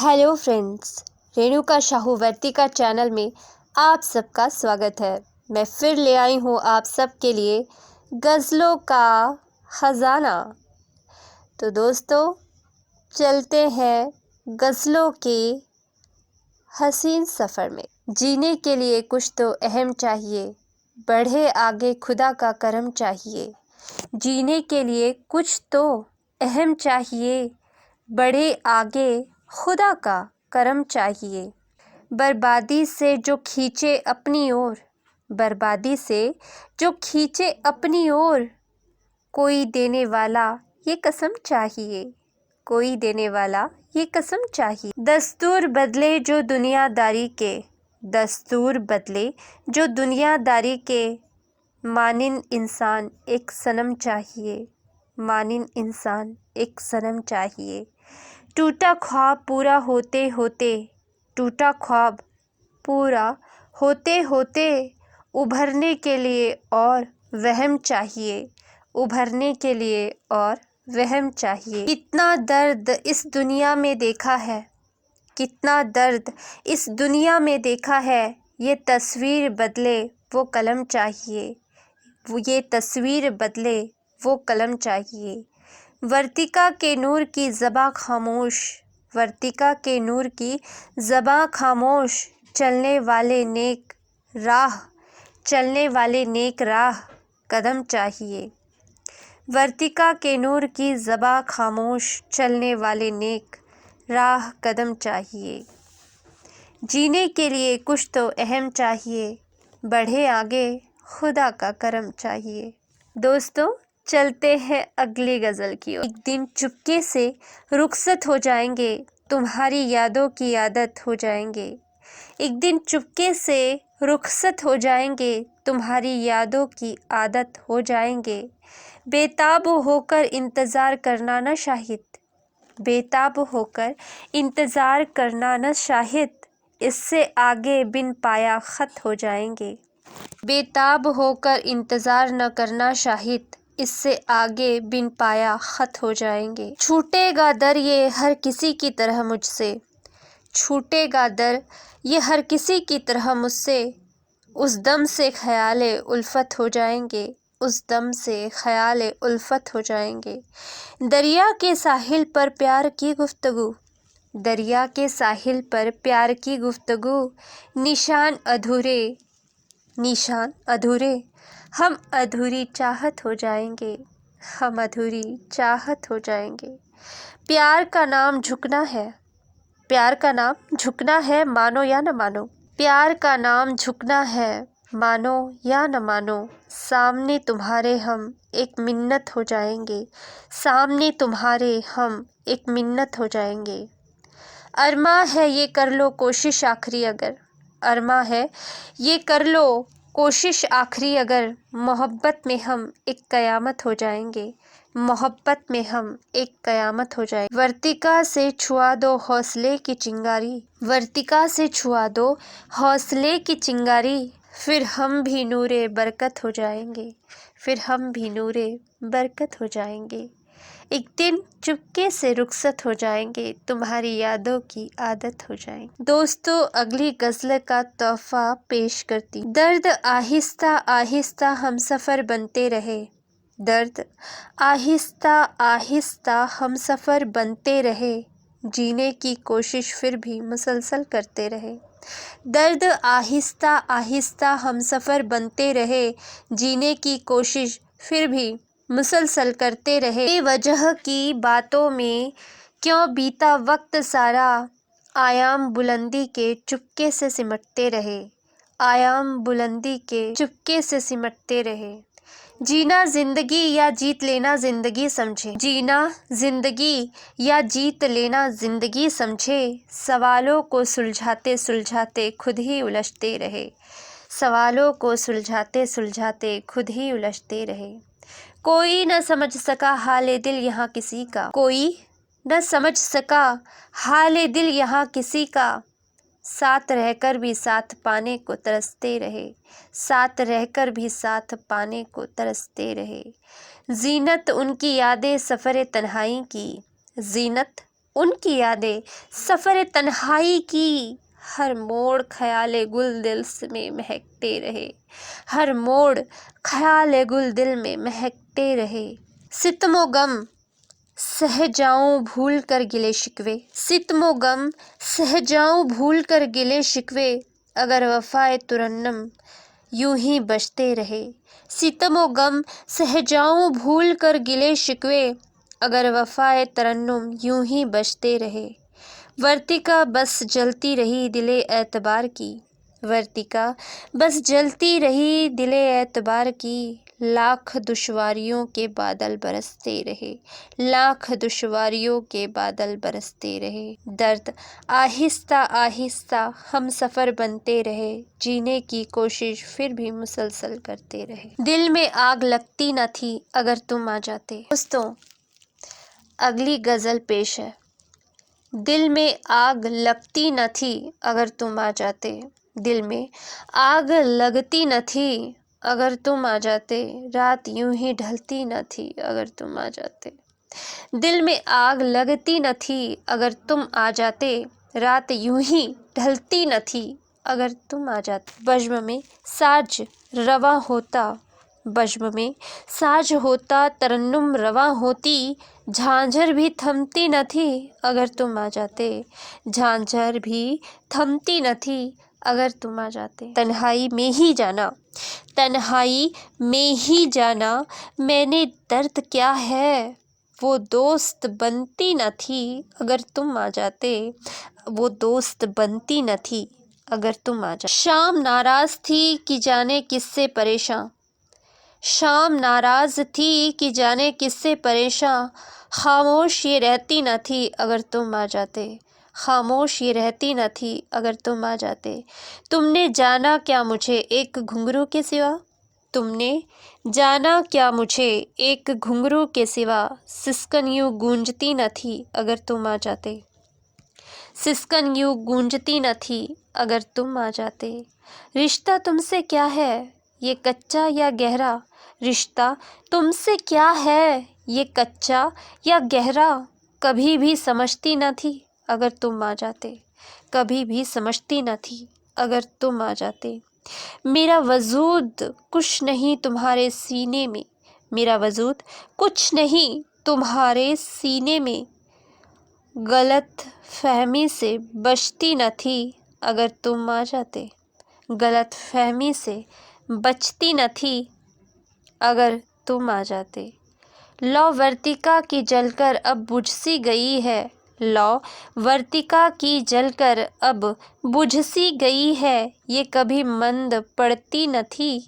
Hello friends, Renuka Shahu वर्तिका channel में आप सबका स्वागत है। मैं फिर ले आई हूँ आप सब के लिए गज़लों का ख़जाना। तो दोस्तों, चलते हैं गज़लों के हसीन सफ़र में। जीने के लिए कुछ तो अहम चाहिए, बढ़े आगे खुदा का करम चाहिए। जीने के लिए कुछ तो अहम चाहिए, बढ़े आगे खुदा का करम चाहिए। बर्बादी से जो खींचे अपनी ओर, बर्बादी से जो खींचे अपनी ओर, कोई देने वाला ये कसम चाहिए, कोई देने वाला ये कसम चाहिए। दस्तूर बदले जो दुनियादारी के, दस्तूर बदले जो दुनियादारी के, मानिन इंसान एक सनम चाहिए, मानिन इंसान एक सनम चाहिए। टूटा ख्वाब पूरा होते होते, टूटा ख्वाब पूरा होते होते, उभरने के लिए और वहम चाहिए, उभरने के लिए और वहम चाहिए। कितना दर्द इस दुनिया में देखा है, कितना दर्द इस दुनिया में देखा है, ये तस्वीर बदले वो कलम चाहिए, ये तस्वीर बदले वो कलम चाहिए। वर्तिका के नूर की ज़बां खामोश, वर्तिका के नूर की ज़बां खामोश, चलने वाले नेक राह, चलने वाले नेक राह कदम चाहिए। वर्तिका के नूर की ज़बां खामोश, चलने वाले नेक राह कदम चाहिए। जीने के लिए कुछ तो अहम चाहिए, बढ़े आगे खुदा का करम चाहिए। दोस्तों, चलते हैं अगली गज़ल की ओर। एक दिन चुपके से रुखसत हो जाएंगे, तुम्हारी यादों की आदत हो जाएंगे। एक दिन चुपके से रुखसत हो जाएंगे, तुम्हारी यादों की आदत हो जाएंगे। बेताब होकर इंतज़ार करना न शाहिद, बेताब होकर इंतज़ार करना न शाहिद, इससे आगे बिन पाया ख़त हो जाएंगे। बेताब होकर इंतज़ार न करना शाहिद, इससे आगे बिन पाया ख़त हो जाएंगे। छूटेगा दर ये हर किसी की तरह मुझसे, छूटेगा दर ये हर किसी की तरह मुझसे, उस दम से ख़याले उल्फत हो जाएंगे, उस दम से ख़याले उल्फत हो जाएंगे। दरिया के साहिल पर प्यार की गुफ्तगू, दरिया के साहिल पर प्यार की गुफ्तगू, निशान अधूरे, निशान अधूरे, हम अधूरी चाहत हो जाएंगे, हम अधूरी चाहत हो जाएंगे। प्यार का नाम झुकना है, प्यार का नाम झुकना है, मानो या न मानो, प्यार का नाम झुकना है, मानो या न मानो। सामने तुम्हारे हम एक मिन्नत हो जाएंगे, सामने तुम्हारे हम एक मिन्नत हो जाएंगे। अरमा है ये कर लो कोशिश आखिरी अगर, अरमा है ये कर लो कोशिश आखिरी अगर, मोहब्बत में हम एक क़यामत हो जाएंगे, मोहब्बत में हम एक क़यामत हो जाएंगे। वर्तिका से छुआ दो हौसले की चिंगारी, वर्तिका से छुआ दो हौसले की चिंगारी, फिर हम भी नूरे बरकत हो जाएंगे, फिर हम भी नूरे बरकत हो जाएंगे। एक दिन चुपके से रुखसत हो जाएंगे, तुम्हारी यादों की आदत हो जाएंगी। दोस्तों, अगली गज़ल का तोहफा पेश करती। दर्द आहिस्ता आहिस्ता हम सफ़र बनते रहे, दर्द आहिस्ता आहिस्ता हम सफ़र बनते रहे, जीने की कोशिश फिर भी मुसलसल करते रहे। दर्द आहिस्ता आहिस्ता हम सफ़र बनते रहे, जीने की कोशिश फिर भी मुसलसल करते रहे। बेवजह की बातों में क्यों बीता वक्त सारा, आयाम बुलंदी के चुपके से सिमटते रहे, आयाम बुलंदी के चुपके से सिमटते रहे। जीना ज़िंदगी या जीत लेना ज़िंदगी समझे, जीना ज़िंदगी या जीत लेना ज़िंदगी समझे, सवालों को सुलझाते सुलझाते खुद ही उलझते रहे, सवालों को सुलझाते सुलझाते खुद ही उलझते रहे। कोई न समझ सका हाले दिल यहाँ किसी का, कोई न समझ सका हाले दिल यहाँ किसी का, साथ रहकर भी साथ पाने को तरसते रहे, साथ रहकर भी साथ पाने को तरसते रहे। ज़ीनत उनकी यादें सफ़र तन्हाई की, ज़ीनत ان کی یادیں سفر تنہائی کی ہر موڑ خیال گل دل میں مہکتے رہے، ہر موڑ خیال گل دل میں مہکتے رہے۔ ستم و غم سہ جاؤں بھول کر گلے شکوے، ستم و غم سہ جاؤں بھول کر گلے شکوے، اگر وفائے ترنم یوں ہی بجتے رہے۔ ستم و غم سہ جاؤں بھول کر گلے شکوے، اگر وفائے ترنم یوں ہی بجتے رہے۔ ورتکا بس جلتی رہی دل اعتبار کی، ورتکا بس جلتی رہی دل اعتبار کی، لاکھ دشواریوں کے بادل برستے رہے، لاکھ دشواریوں کے بادل برستے رہے۔ درد آہستہ آہستہ ہم سفر بنتے رہے، جینے کی کوشش پھر بھی مسلسل کرتے رہے۔ دل میں آگ لگتی نہ تھی اگر تم آ جاتے۔ دوستوں، اگلی غزل پیش ہے۔ دل میں آگ لگتی نہ تھی اگر تم آ جاتے، دل میں آگ لگتی نہ تھی اگر تم آ جاتے، رات یوں ہی ڈھلتی نہ تھی اگر تم آ جاتے۔ دل میں آگ لگتی نہ تھی اگر تم آ جاتے، رات یوں ہی ڈھلتی نہ تھی اگر تم آ جاتے۔ بزم میں ساز رواں ہوتا، بزم میں ساز ہوتا، ترنم رواں ہوتی، جھانجھر بھی تھمتی نہ تھی اگر تم آ جاتے، جھانجھر بھی تھمتی نہ تھی اگر تم آ جاتے۔ تنہائی میں ہی جانا، تنہائی میں ہی جانا میں نے درد کیا ہے، وہ دوست بنتی نہ تھی اگر تم آ جاتے، وہ دوست بنتی نہ تھی اگر تم آ جاتے۔ شام ناراض تھی کہ جانے کس سے پریشاں، شام ناراض تھی کہ جانے کس سے پریشاں، خاموش یہ رہتی نہ تھی اگر تم آ جاتے، خاموش یہ رہتی نہ تھی اگر تم آ جاتے۔ تم نے جانا کیا مجھے ایک گھنگرو کے سوا، تم نے جانا کیا مجھے ایک گھنگرو کے سوا، سسکن یوں گونجتی نہ تھی اگر تم آ جاتے، سسکن یوں گونجتی نہ تھی اگر تم آ جاتے۔ رشتہ تم سے کیا ہے یہ کچا یا گہرا، رشتہ تم سے کیا ہے یہ کچا یا گہرا، کبھی بھی سمجھتی نہ تھی اگر تم آ جاتے، کبھی بھی سمجھتی نہ تھی اگر تم آ جاتے۔ میرا وجود کچھ نہیں تمہارے سینے میں، میرا وجود کچھ نہیں تمہارے سینے میں، غلط فہمی سے بچتی نہ تھی اگر تم آ جاتے، غلط فہمی سے بچتی نہ تھی اگر تم آ جاتے۔ لو ورتکا کی جل کر اب بجھ سی گئی ہے، لو ورتکا کی جل کر اب بجھ سی گئی ہے، یہ کبھی مند پڑتی نہ تھی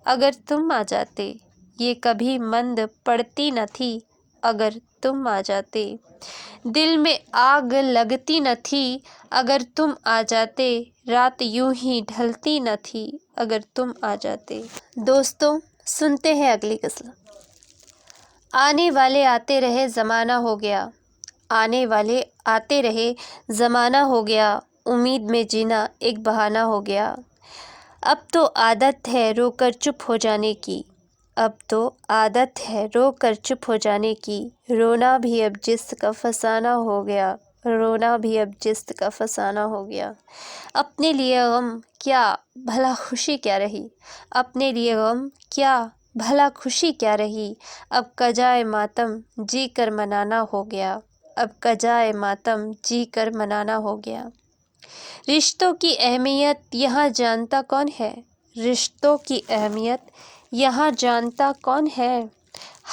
اگر تم آ جاتے، یہ کبھی مند پڑتی نہ تھی اگر تم آ جاتے۔ دل میں آگ لگتی نہ تھی اگر تم آ جاتے، رات یوں ہی ڈھلتی نہ تھی اگر تم آ جاتے۔ دوستوں، سنتے ہیں اگلی غزل۔ آنے والے آتے رہے زمانہ ہو گیا، آنے والے آتے رہے زمانہ ہو گیا، امید میں جینا ایک بہانہ ہو گیا، اب تو عادت ہے رو کر چپ ہو جانے کی، اب تو عادت ہے رو کر چپ ہو جانے کی، رونا بھی اب جس کا فسانہ ہو گیا، رونا بھی اب جس کا فسانہ ہو گیا۔ اپنے لیے غم کیا بھلا خوشی کیا رہی، اپنے لیے غم کیا بھلا خوشی کیا رہی، اب قضائے ماتم جی کر منانا ہو گیا، اب قضائے ماتم جی کر منانا ہو گیا۔ رشتوں کی اہمیت یہاں جانتا کون ہے، رشتوں کی اہمیت یہاں جانتا کون ہے،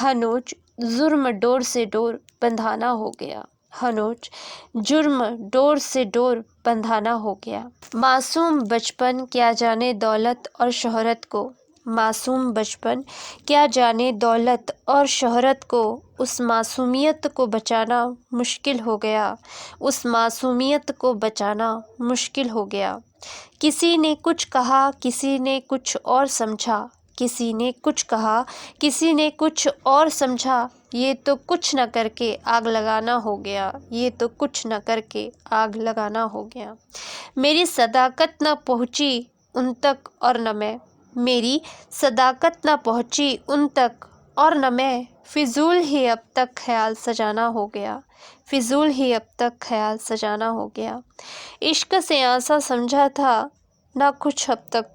ہنوز جرم ڈور سے ڈور بندھانا ہو گیا، ہنوز جرم ڈور سے ڈور بندھانا ہو گیا۔ معصوم بچپن کیا جانے دولت اور شہرت کو، معصوم بچپن کیا جانے دولت اور شہرت کو، اس معصومیت کو بچانا مشکل ہو گیا، اس معصومیت کو بچانا مشکل ہو گیا۔ کسی نے کچھ کہا کسی نے کچھ اور سمجھا، کسی نے کچھ کہا کسی نے کچھ اور سمجھا، یہ تو کچھ نہ کر کے آگ لگانا ہو گیا، یہ تو کچھ نہ کر کے آگ لگانا ہو گیا۔ میری صداقت نہ پہنچی ان تک اور نہ میں، میری صداقت نہ پہنچی ان تک اور نہ میں، فضول ہی اب تک خیال سجانا ہو گیا، फिजूल ही अब तक ख्याल सजाना हो गया। इश्क से आसा समझा था ना कुछ अब तक,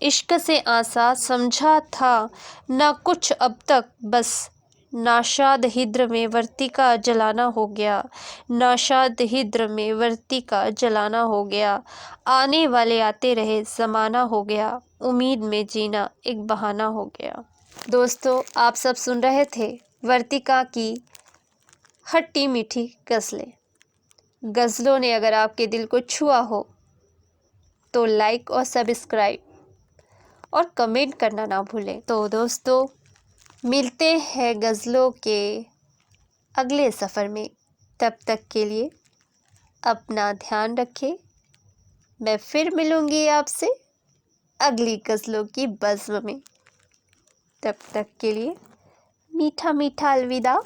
इश्क से आसा समझा था ना कुछ अब तक, बस नाशाद हिद्र में वर्तिका जलाना हो गया, नाशाद हिद्र में वर्तिका जलाना हो गया। आने वाले आते रहे, ज़माना हो गया, उम्मीद में जीना एक बहाना हो गया। दोस्तों, आप सब सुन रहे थे वर्तिका की खट्टी मीठी गज़लें। गज़लों ने अगर आपके दिल को छुआ हो तो लाइक और सब्सक्राइब और कमेंट करना ना भूलें। तो दोस्तों, मिलते हैं गज़लों के अगले सफ़र में। तब तक के लिए अपना ध्यान रखें। मैं फिर मिलूँगी आपसे अगली गज़लों की बज़्म में। तब तक के लिए मीठा मीठा अलविदा।